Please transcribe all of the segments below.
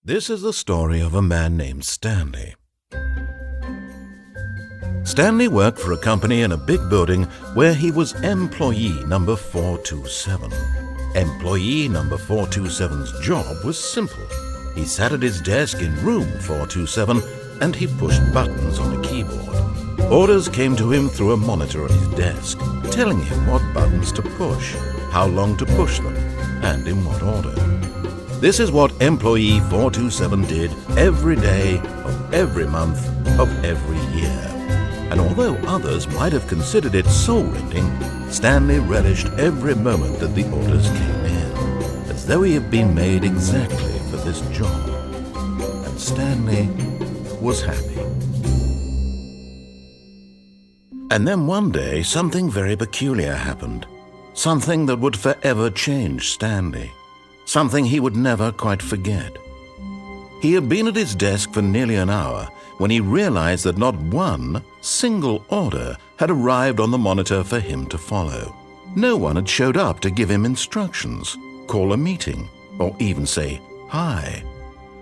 This is the story of a man named Stanley. Stanley worked for a company in a big building where he was employee number 427. Employee number 427's job was simple. He sat at his desk in room 427 and he pushed buttons on a keyboard. Orders came to him through a monitor at his desk, telling him what buttons to push, how long to push them, and in what order. This is what employee 427 did every day of every month of every year. And although others might have considered it soul-rending, Stanley relished every moment that the orders came in, as though he had been made exactly for this job. And Stanley was happy. And then one day, something very peculiar happened. Something that would forever change Stanley. Something he would never quite forget. He had been at his desk for nearly an hour when he realized that not one single order had arrived on the monitor for him to follow. No one had showed up to give him instructions, call a meeting, or even say hi.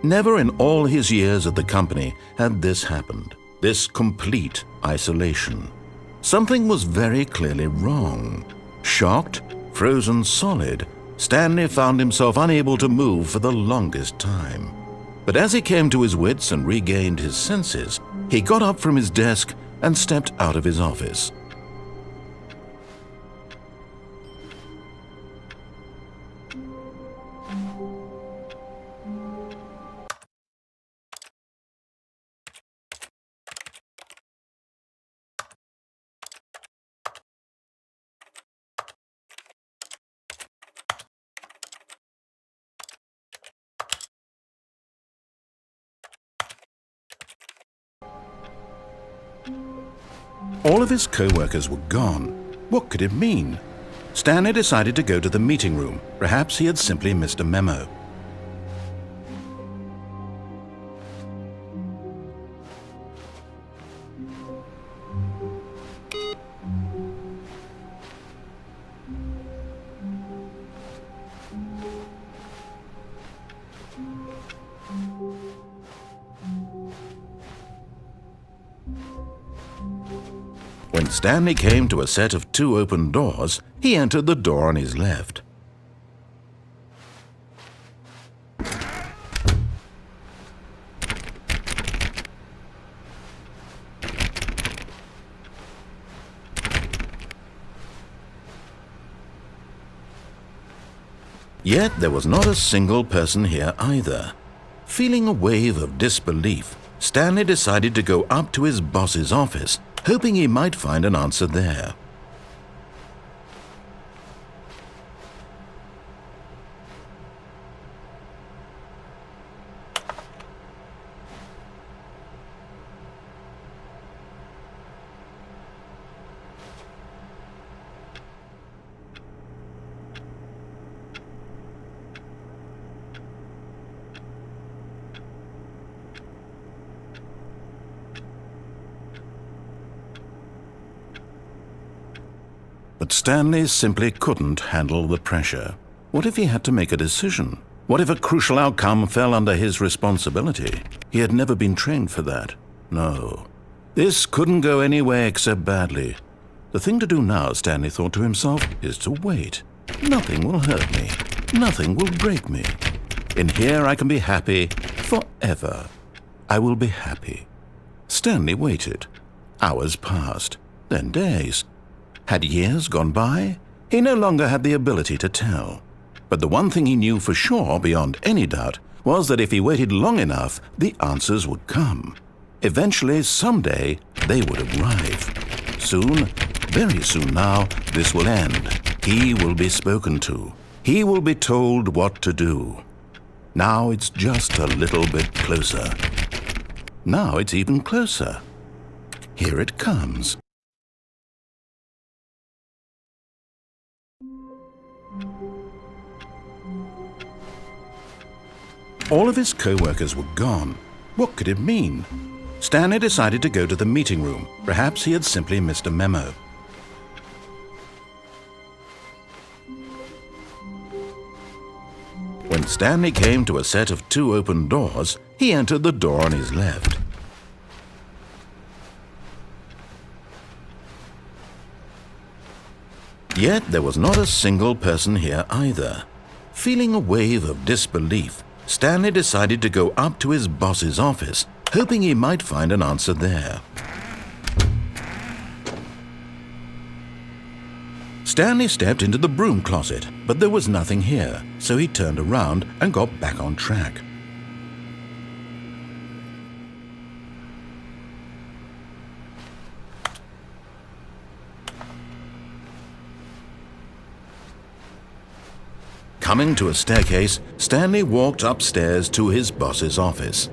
Never in all his years at the company had this happened, this complete isolation. Something was very clearly wrong. Shocked, frozen solid, Stanley found himself unable to move for the longest time. But as he came to his wits and regained his senses, he got up from his desk and stepped out of his office. All of his co-workers were gone. What could it mean? Stanley decided to go to the meeting room. Perhaps he had simply missed a memo. When Stanley came to a set of 2 open doors, he entered the door on his left. Yet there was not a single person here either. Feeling a wave of disbelief, Stanley decided to go up to his boss's office, hoping he might find an answer there. But Stanley simply couldn't handle the pressure. What if he had to make a decision? What if a crucial outcome fell under his responsibility? He had never been trained for that. No. This couldn't go any way except badly. The thing to do now, Stanley thought to himself, is to wait. Nothing will hurt me. Nothing will break me. In here I can be happy forever. I will be happy. Stanley waited. Hours passed, then days. Had years gone by? He no longer had the ability to tell. But the one thing he knew for sure, beyond any doubt, was that if he waited long enough, the answers would come. Eventually, someday, they would arrive. Soon, very soon now, this will end. He will be spoken to. He will be told what to do. Now it's just a little bit closer. Now it's even closer. Here it comes. All of his co-workers were gone. What could it mean? Stanley decided to go to the meeting room. Perhaps he had simply missed a memo. When Stanley came to a set of 2 open doors, he entered the door on his left. Yet there was not a single person here either. Feeling a wave of disbelief, Stanley decided to go up to his boss's office, hoping he might find an answer there. Stanley stepped into the broom closet, but there was nothing here, so he turned around and got back on track. Coming to a staircase, Stanley walked upstairs to his boss's office.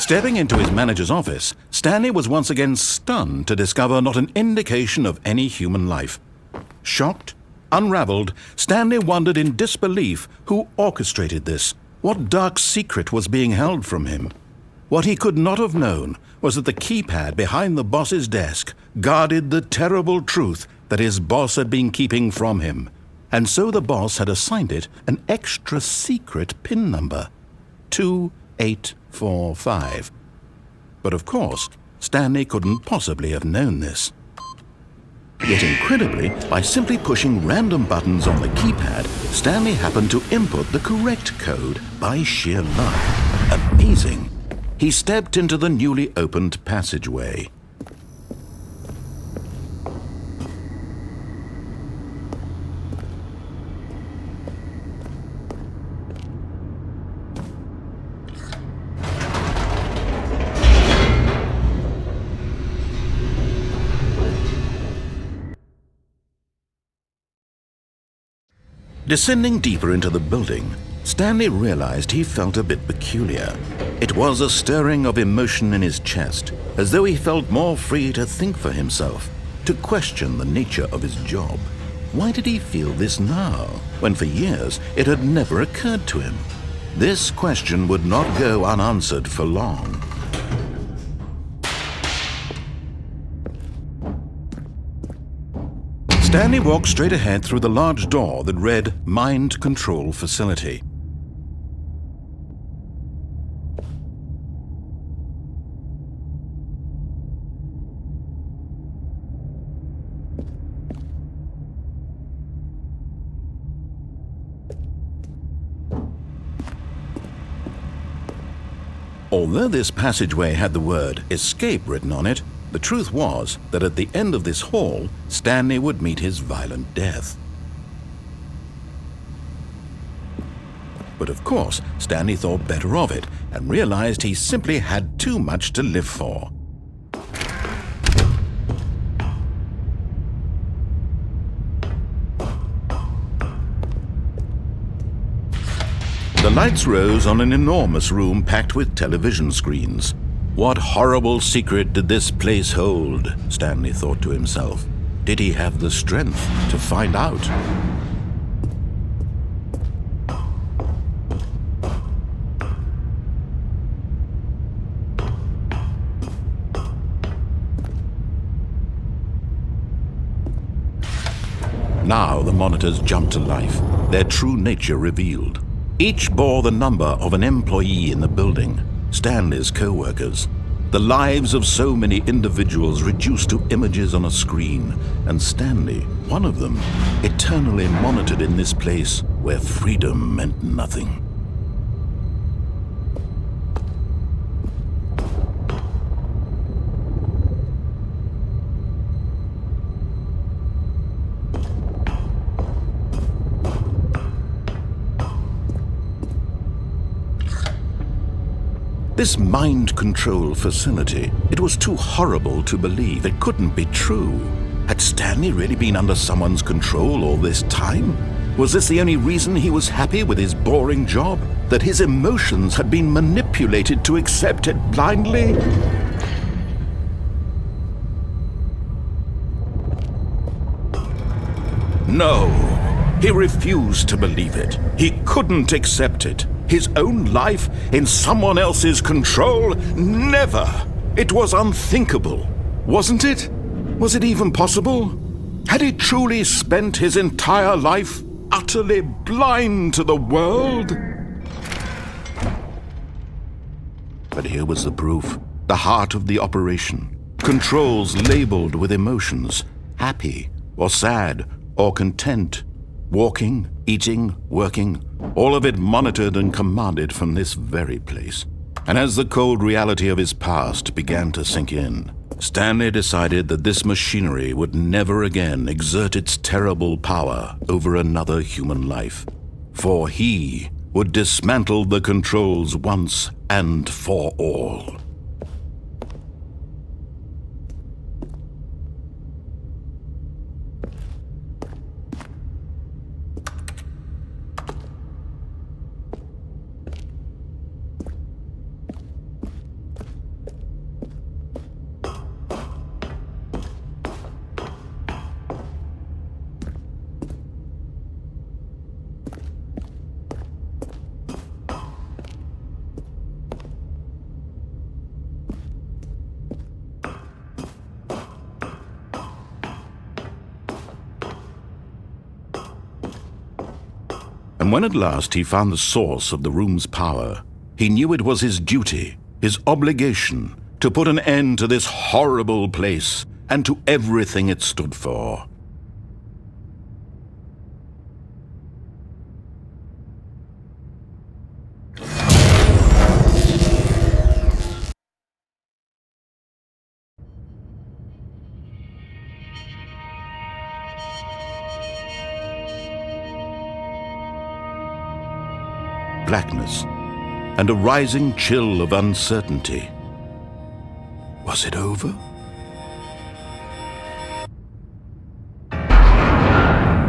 Stepping into his manager's office, Stanley was once again stunned to discover not an indication of any human life. Shocked, unraveled, Stanley wondered in disbelief who orchestrated this, what dark secret was being held from him. What he could not have known was that the keypad behind the boss's desk guarded the terrible truth that his boss had been keeping from him, and so the boss had assigned it an extra secret PIN number, 2845. But of course, Stanley couldn't possibly have known this. Yet incredibly, by simply pushing random buttons on the keypad, Stanley happened to input the correct code by sheer luck. Amazing! He stepped into the newly opened passageway. Descending deeper into the building, Stanley realized he felt a bit peculiar. It was a stirring of emotion in his chest, as though he felt more free to think for himself, to question the nature of his job. Why did he feel this now, when for years it had never occurred to him? This question would not go unanswered for long. Stanley walked straight ahead through the large door that read Mind Control Facility. Although this passageway had the word Escape written on it, the truth was that at the end of this hall, Stanley would meet his violent death. But of course, Stanley thought better of it and realized he simply had too much to live for. The lights rose on an enormous room packed with television screens. What horrible secret did this place hold? Stanley thought to himself. Did he have the strength to find out? Now the monitors jumped to life, their true nature revealed. Each bore the number of an employee in the building, Stanley's co-workers. The lives of so many individuals reduced to images on a screen, and Stanley, one of them, eternally monitored in this place where freedom meant nothing. This mind control facility, it was too horrible to believe. It couldn't be true. Had Stanley really been under someone's control all this time? Was this the only reason he was happy with his boring job? That his emotions had been manipulated to accept it blindly? No, he refused to believe it. He couldn't accept it. His own life in someone else's control? Never! It was unthinkable, wasn't it? Was it even possible? Had he truly spent his entire life utterly blind to the world? But here was the proof, the heart of the operation. Controls labeled with emotions, happy or sad or content. Walking, eating, working, all of it monitored and commanded from this very place. And as the cold reality of his past began to sink in, Stanley decided that this machinery would never again exert its terrible power over another human life. For he would dismantle the controls once and for all. And when at last he found the source of the room's power, he knew it was his duty, his obligation, to put an end to this horrible place and to everything it stood for. Blackness, and a rising chill of uncertainty. Was it over?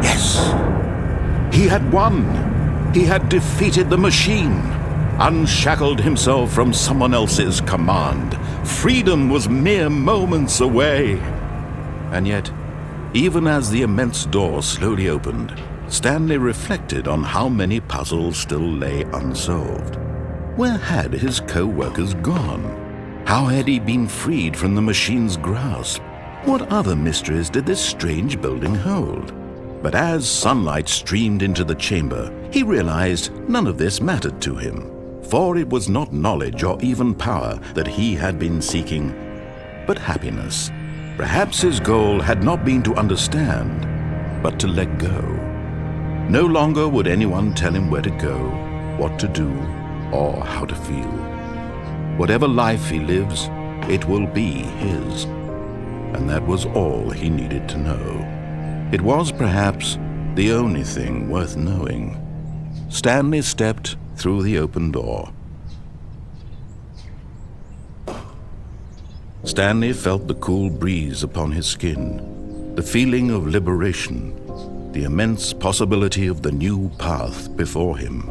Yes! He had won! He had defeated the machine, unshackled himself from someone else's command. Freedom was mere moments away. And yet, even as the immense door slowly opened, Stanley reflected on how many puzzles still lay unsolved. Where had his co-workers gone? How had he been freed from the machine's grasp? What other mysteries did this strange building hold? But as sunlight streamed into the chamber, he realized none of this mattered to him, for it was not knowledge or even power that he had been seeking, but happiness. Perhaps his goal had not been to understand, but to let go. No longer would anyone tell him where to go, what to do, or how to feel. Whatever life he lives, it will be his. And that was all he needed to know. It was perhaps the only thing worth knowing. Stanley stepped through the open door. Stanley felt the cool breeze upon his skin, the feeling of liberation, the immense possibility of the new path before him.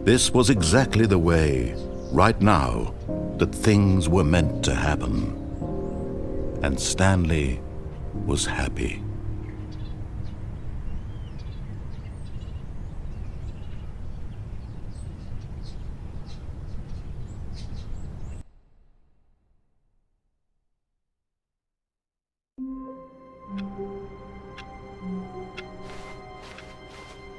This was exactly the way, right now, that things were meant to happen. And Stanley was happy.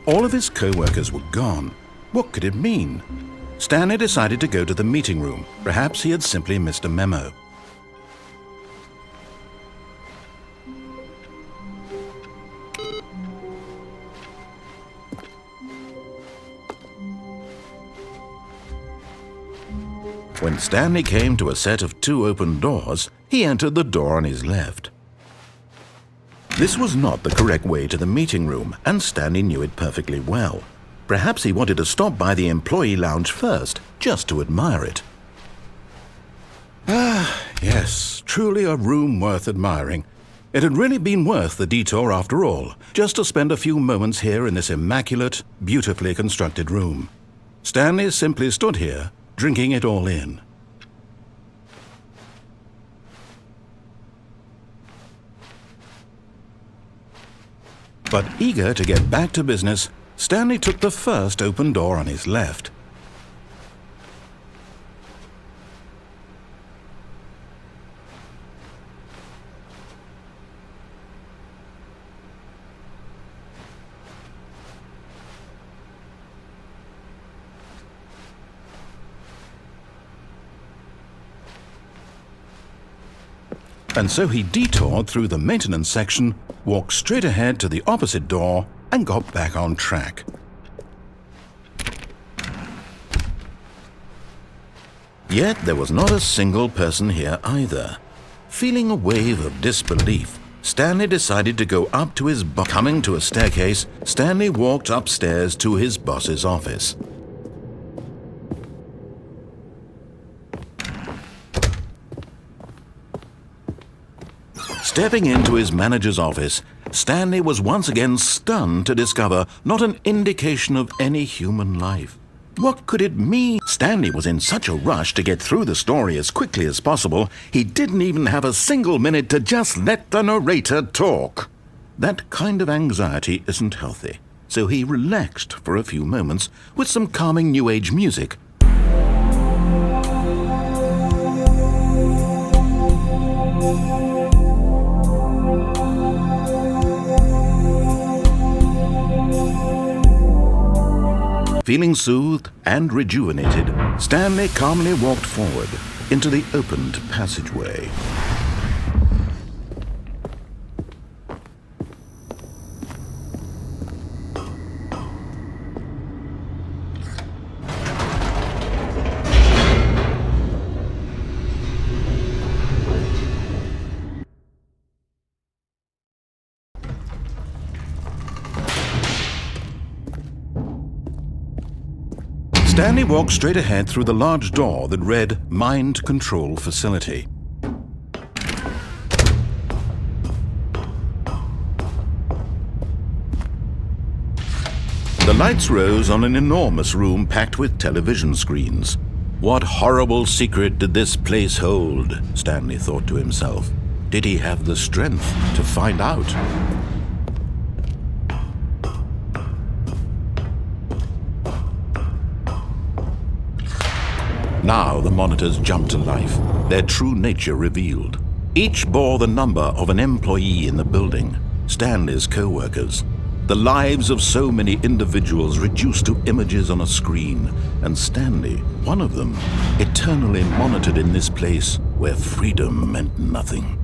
All of his co-workers were gone. What could it mean? Stanley decided to go to the meeting room. Perhaps he had simply missed a memo. When Stanley came to a set of 2 open doors, he entered the door on his left. This was not the correct way to the meeting room, and Stanley knew it perfectly well. Perhaps he wanted to stop by the employee lounge first, just to admire it. Ah, yes, truly a room worth admiring. It had really been worth the detour after all, just to spend a few moments here in this immaculate, beautifully constructed room. Stanley simply stood here, drinking it all in. But eager to get back to business, Stanley took the first open door on his left. And so he detoured through the maintenance section, walked straight ahead to the opposite door, and got back on track. Yet there was not a single person here either. Feeling a wave of disbelief, Stanley decided to go up to his boss. Coming to a staircase, Stanley walked upstairs to his boss's office. Stepping into his manager's office, Stanley was once again stunned to discover not an indication of any human life. What could it mean? Stanley was in such a rush to get through the story as quickly as possible, he didn't even have a single minute to just let the narrator talk. That kind of anxiety isn't healthy, so he relaxed for a few moments with some calming New Age music. Feeling soothed and rejuvenated, Stanley calmly walked forward into the opened passageway. Stanley walked straight ahead through the large door that read Mind Control Facility. The lights rose on an enormous room packed with television screens. What horrible secret did this place hold? Stanley thought to himself. Did he have the strength to find out? Now the monitors jumped to life, their true nature revealed. Each bore the number of an employee in the building, Stanley's co-workers. The lives of so many individuals reduced to images on a screen, and Stanley, one of them, eternally monitored in this place where freedom meant nothing.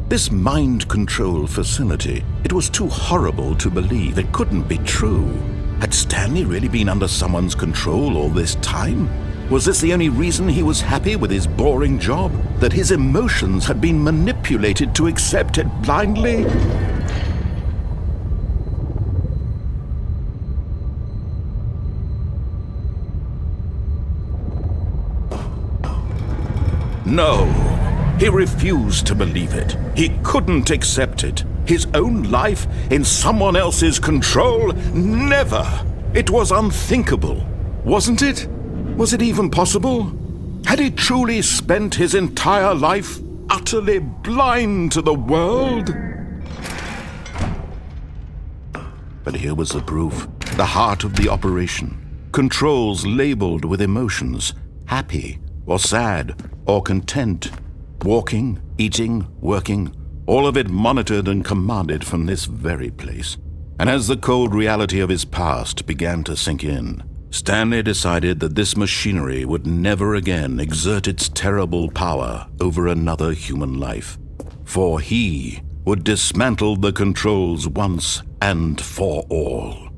This mind control facility, it was too horrible to believe. It couldn't be true. Had Stanley really been under someone's control all this time? Was this the only reason he was happy with his boring job? That his emotions had been manipulated to accept it blindly? No. He refused to believe it. He couldn't accept it. His own life in someone else's control? Never! It was unthinkable, wasn't it? Was it even possible? Had he truly spent his entire life utterly blind to the world? But here was the proof. The heart of the operation. Controls labeled with emotions. Happy, or sad, or content. Walking, eating, working, all of it monitored and commanded from this very place. And as the cold reality of his past began to sink in, Stanley decided that this machinery would never again exert its terrible power over another human life. For he would dismantle the controls once and for all.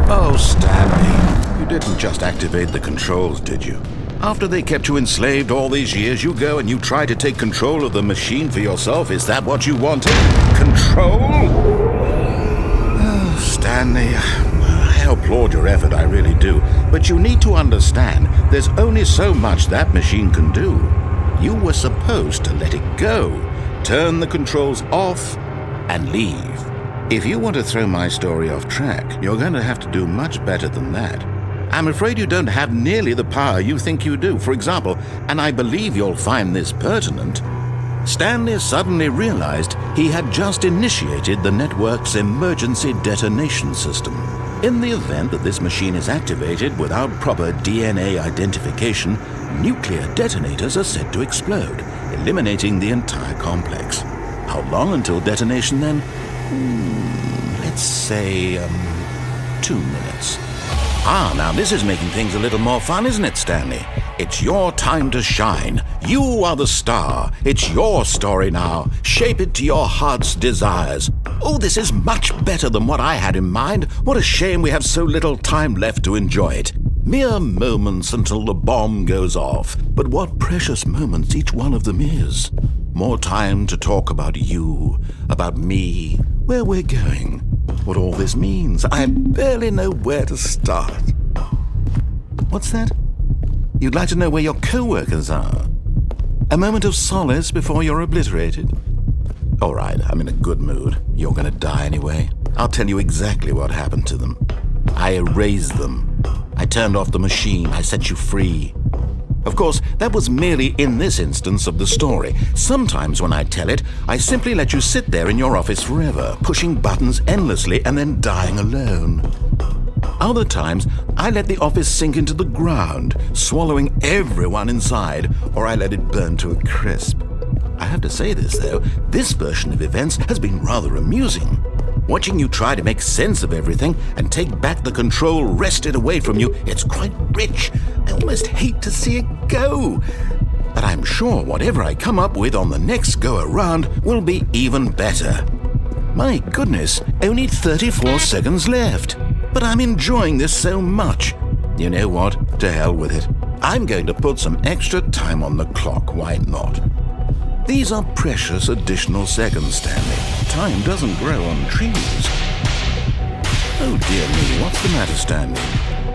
Oh, Stanley, you didn't just activate the controls, did you? After they kept you enslaved all these years, you go and you try to take control of the machine for yourself. Is that what you wanted? Control? Oh, Stanley, I applaud your effort, I really do. But you need to understand, there's only so much that machine can do. You were supposed to let it go, turn the controls off, and leave. If you want to throw my story off track, you're going to have to do much better than that. I'm afraid you don't have nearly the power you think you do. For example, and I believe you'll find this pertinent, Stanley suddenly realized he had just initiated the network's emergency detonation system. In the event that this machine is activated without proper DNA identification, nuclear detonators are said to explode, eliminating the entire complex. How long until detonation then? Let's say, 2 minutes. Now this is making things a little more fun, isn't it, Stanley? It's your time to shine. You are the star. It's your story now. Shape it to your heart's desires. Oh, this is much better than what I had in mind. What a shame we have so little time left to enjoy it. Mere moments until the bomb goes off. But what precious moments each one of them is. More time to talk about you, about me, where we're going, what all this means. I barely know where to start. What's that? You'd like to know where your co-workers are? A moment of solace before you're obliterated? All right, I'm in a good mood. You're gonna die anyway. I'll tell you exactly what happened to them. I erased them. I turned off the machine. I set you free. Of course, that was merely in this instance of the story. Sometimes when I tell it, I simply let you sit there in your office forever, pushing buttons endlessly and then dying alone. Other times, I let the office sink into the ground, swallowing everyone inside, or I let it burn to a crisp. I have to say this, though, this version of events has been rather amusing. Watching you try to make sense of everything and take back the control wrested away from you, it's quite rich. I almost hate to see it go. But I'm sure whatever I come up with on the next go-around will be even better. My goodness, only 34 seconds left. But I'm enjoying this so much. You know what? To hell with it. I'm going to put some extra time on the clock, why not? These are precious additional seconds, Stanley. Time doesn't grow on trees. Oh dear me, what's the matter, Stanley?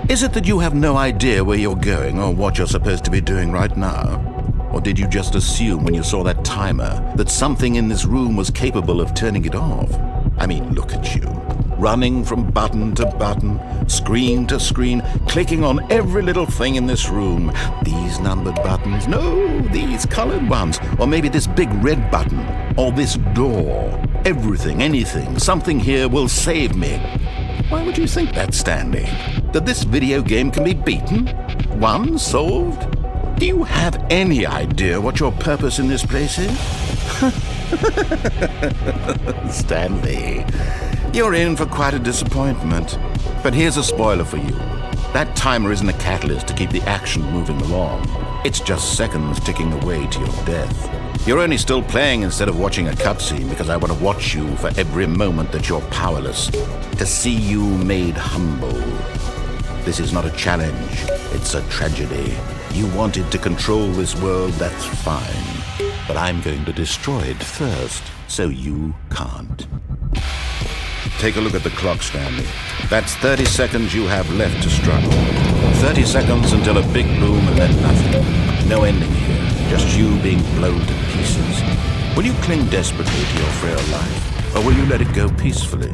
Is it that you have no idea where you're going or what you're supposed to be doing right now? Or did you just assume when you saw that timer that something in this room was capable of turning it off? I mean, look at you. Running from button to button, screen to screen, clicking on every little thing in this room. These numbered buttons, no, these colored ones. Or maybe this big red button, or this door. Everything, anything, something here will save me. Why would you think that, Stanley? That this video game can be beaten? Won? Solved? Do you have any idea what your purpose in this place is? Stanley, you're in for quite a disappointment. But here's a spoiler for you. That timer isn't a catalyst to keep the action moving along. It's just seconds ticking away to your death. You're only still playing instead of watching a cutscene because I want to watch you for every moment that you're powerless. To see you made humble. This is not a challenge. It's a tragedy. You wanted to control this world, that's fine. But I'm going to destroy it first, so you can't. Take a look at the clock, Stanley. That's 30 seconds you have left to struggle. 30 seconds until a big boom and then nothing. No ending here, just you being blown to pieces. Will you cling desperately to your frail life, or will you let it go peacefully?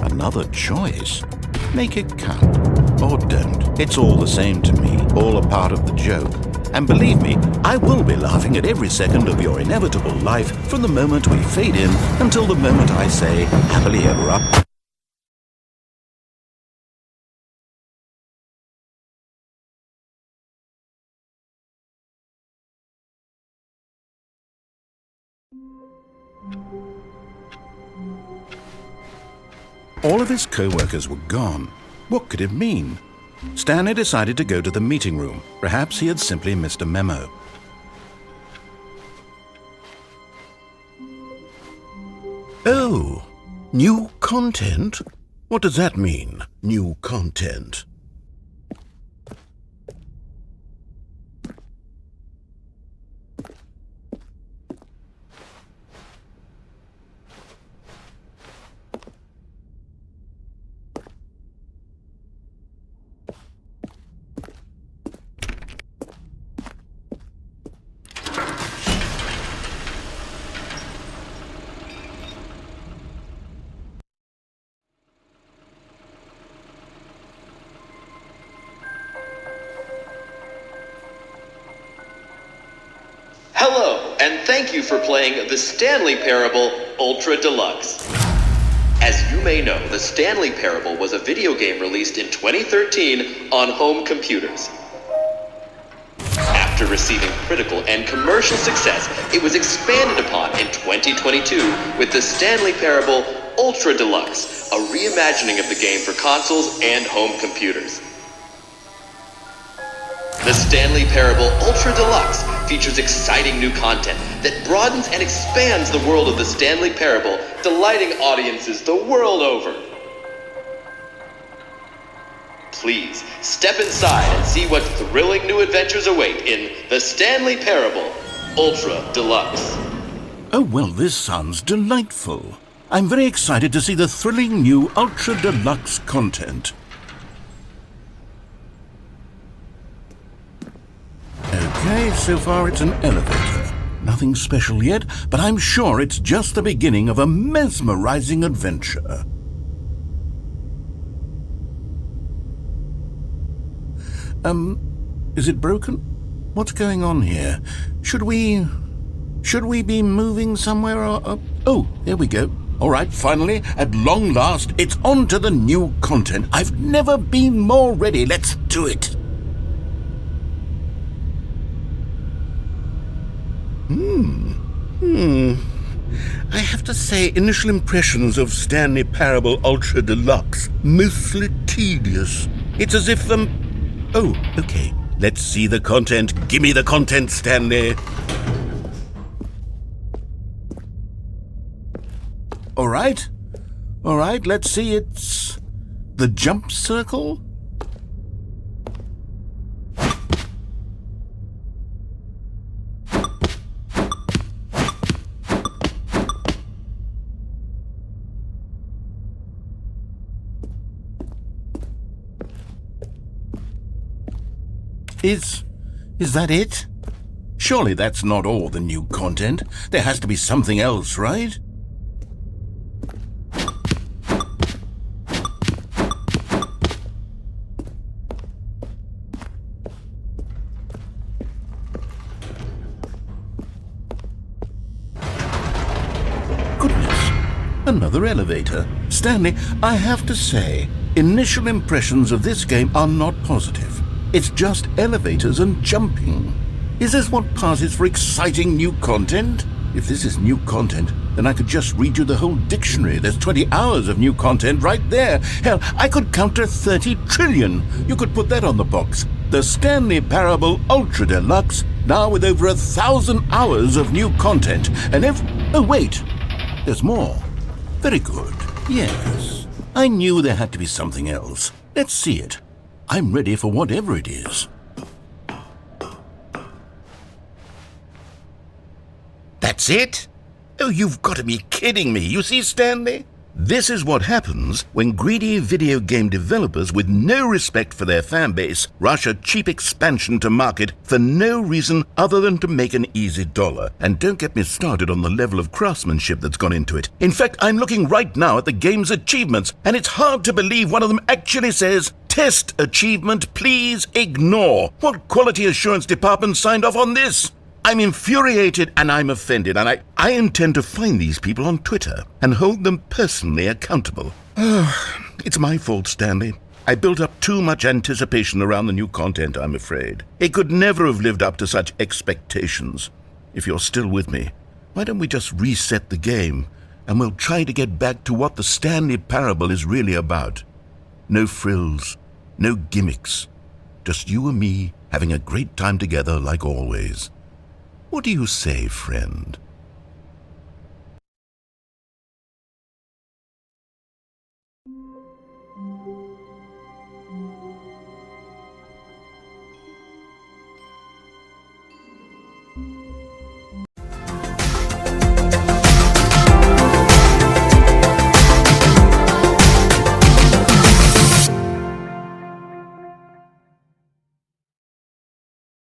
Another choice. Make it count. Or don't. It's all the same to me, all a part of the joke. And believe me, I will be laughing at every second of your inevitable life from the moment we fade in until the moment I say, happily ever after. All of his co-workers were gone. What could it mean? Stanley decided to go to the meeting room. Perhaps he had simply missed a memo. Oh, new content? What does that mean, new content? Hello, and thank you for playing the Stanley Parable Ultra Deluxe. As you may know, the Stanley Parable was a video game released in 2013 on home computers. After receiving critical and commercial success, it was expanded upon in 2022 with the Stanley Parable Ultra Deluxe, a reimagining of the game for consoles and home computers. The Stanley Parable Ultra Deluxe features exciting new content that broadens and expands the world of the Stanley Parable, delighting audiences the world over. Please, step inside and see what thrilling new adventures await in the Stanley Parable Ultra Deluxe. Oh, well, this sounds delightful. I'm very excited to see the thrilling new Ultra Deluxe content. Okay, so far it's an elevator. Nothing special yet, but I'm sure it's just the beginning of a mesmerizing adventure. Is it broken? What's going on here? Should we be moving somewhere or... Oh, there we go. All right, finally, at long last, it's on to the new content. I've never been more ready. Let's do it. I have to say, initial impressions of Stanley Parable Ultra Deluxe, mostly tedious. It's as if Oh, okay. Let's see the content. Give me the content, Stanley. All right, let's see. It's the jump circle. Is that it? Surely that's not all the new content. There has to be something else, right? Goodness, another elevator. Stanley, I have to say, initial impressions of this game are not positive. It's just elevators and jumping. Is this what passes for exciting new content? If this is new content, then I could just read you the whole dictionary. There's 20 hours of new content right there. Hell, I could count to 30 trillion. You could put that on the box. The Stanley Parable Ultra Deluxe, now with over 1,000 hours of new content. And oh, wait. There's more. Very good. Yes. I knew there had to be something else. Let's see it. I'm ready for whatever it is. That's it? Oh, you've got to be kidding me. You see, Stanley? This is what happens when greedy video game developers with no respect for their fan base rush a cheap expansion to market for no reason other than to make an easy dollar. And don't get me started on the level of craftsmanship that's gone into it. In fact, I'm looking right now at the game's achievements, and it's hard to believe one of them actually says Test achievement, please ignore. What quality assurance department signed off on this? I'm infuriated and I'm offended, and I intend to find these people on Twitter and hold them personally accountable. It's my fault, Stanley. I built up too much anticipation around the new content, I'm afraid. It could never have lived up to such expectations. If you're still with me, why don't we just reset the game, and we'll try to get back to what the Stanley Parable is really about. No frills, no gimmicks. Just you and me having a great time together like always. What do you say, friend?